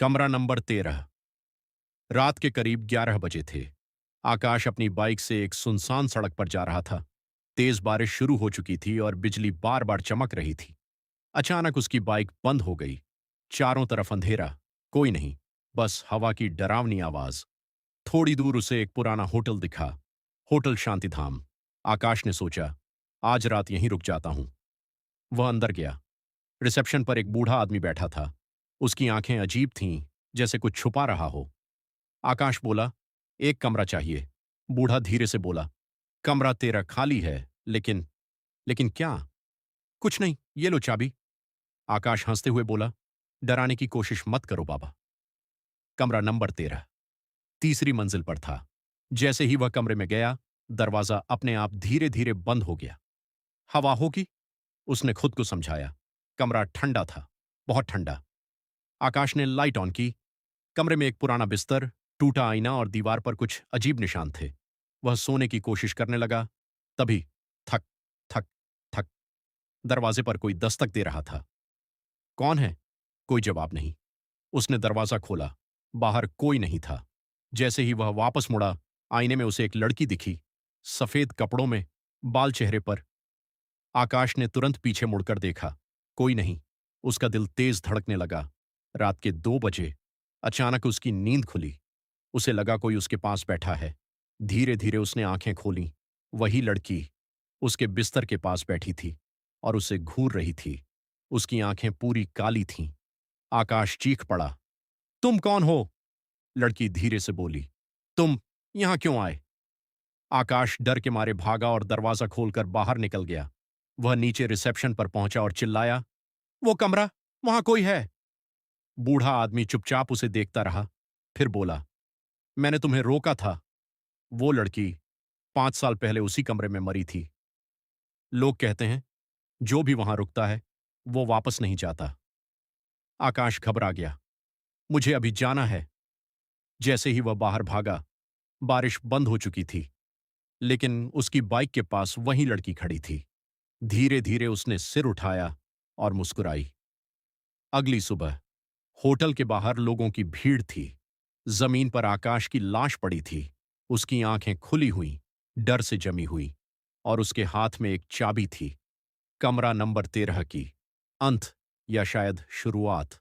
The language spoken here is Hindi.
कमरा नंबर 13। रात के करीब 11 बजे थे। आकाश अपनी बाइक से एक सुनसान सड़क पर जा रहा था। तेज बारिश शुरू हो चुकी थी और बिजली बार बार चमक रही थी। अचानक उसकी बाइक बंद हो गई। चारों तरफ अंधेरा, कोई नहीं, बस हवा की डरावनी आवाज। थोड़ी दूर उसे एक पुराना होटल दिखा, होटल शांतिधाम। आकाश ने सोचा, आज रात यहीं रुक जाता हूं। वह अंदर गया। रिसेप्शन पर एक बूढ़ा आदमी बैठा था। उसकी आंखें अजीब थीं, जैसे कुछ छुपा रहा हो। आकाश बोला, एक कमरा चाहिए। बूढ़ा धीरे से बोला, कमरा तेरा खाली है, लेकिन लेकिन क्या? कुछ नहीं, ये लो चाबी। आकाश हंसते हुए बोला, डराने की कोशिश मत करो बाबा। कमरा नंबर 13 तीसरी मंजिल पर था। जैसे ही वह कमरे में गया, दरवाजा अपने आप धीरे धीरे बंद हो गया। हवा होगी, उसने खुद को समझाया। कमरा ठंडा था, बहुत ठंडा। आकाश ने लाइट ऑन की। कमरे में एक पुराना बिस्तर, टूटा आईना और दीवार पर कुछ अजीब निशान थे। वह सोने की कोशिश करने लगा। तभी थक थक थक, दरवाजे पर कोई दस्तक दे रहा था। कौन है? कोई जवाब नहीं। उसने दरवाजा खोला। बाहर कोई नहीं था। जैसे ही वह वापस मुड़ा, आईने में उसे एक लड़की दिखी, सफेद कपड़ों में, बाल चेहरे पर। आकाश ने तुरंत पीछे मुड़कर देखा। कोई नहीं। उसका दिल तेज धड़कने लगा। रात के 2 बजे। अचानक उसकी नींद खुली। उसे लगा कोई उसके पास बैठा है। धीरे धीरे उसने आंखें खोलीं। वही लड़की उसके बिस्तर के पास बैठी थी और उसे घूर रही थी। उसकी आंखें पूरी काली थीं। आकाश चीख पड़ा, तुम कौन हो? लड़की धीरे से बोली, तुम यहां क्यों आए? आकाश डर के मारे भागा और दरवाजा खोलकर बाहर निकल गया। वह नीचे रिसेप्शन पर पहुंचा और चिल्लाया, वो कमरा, वहां कोई है? बूढ़ा आदमी चुपचाप उसे देखता रहा। फिर बोला, मैंने तुम्हें रोका था। वो लड़की 5 साल पहले उसी कमरे में मरी थी। लोग कहते हैं, जो भी वहां रुकता है, वो वापस नहीं जाता। आकाश घबरा गया। मुझे अभी जाना है। जैसे ही वह बाहर भागा, बारिश बंद हो चुकी थी, लेकिन उसकी बाइक के पास वही लड़की खड़ी थी। धीरे धीरे उसने सिर उठाया और मुस्कुराई। अगली सुबह होटल के बाहर लोगों की भीड़ थी। जमीन पर आकाश की लाश पड़ी थी। उसकी आंखें खुली हुई, डर से जमी हुई, और उसके हाथ में एक चाबी थी। कमरा नंबर 13 की अंत, या शायद शुरुआत।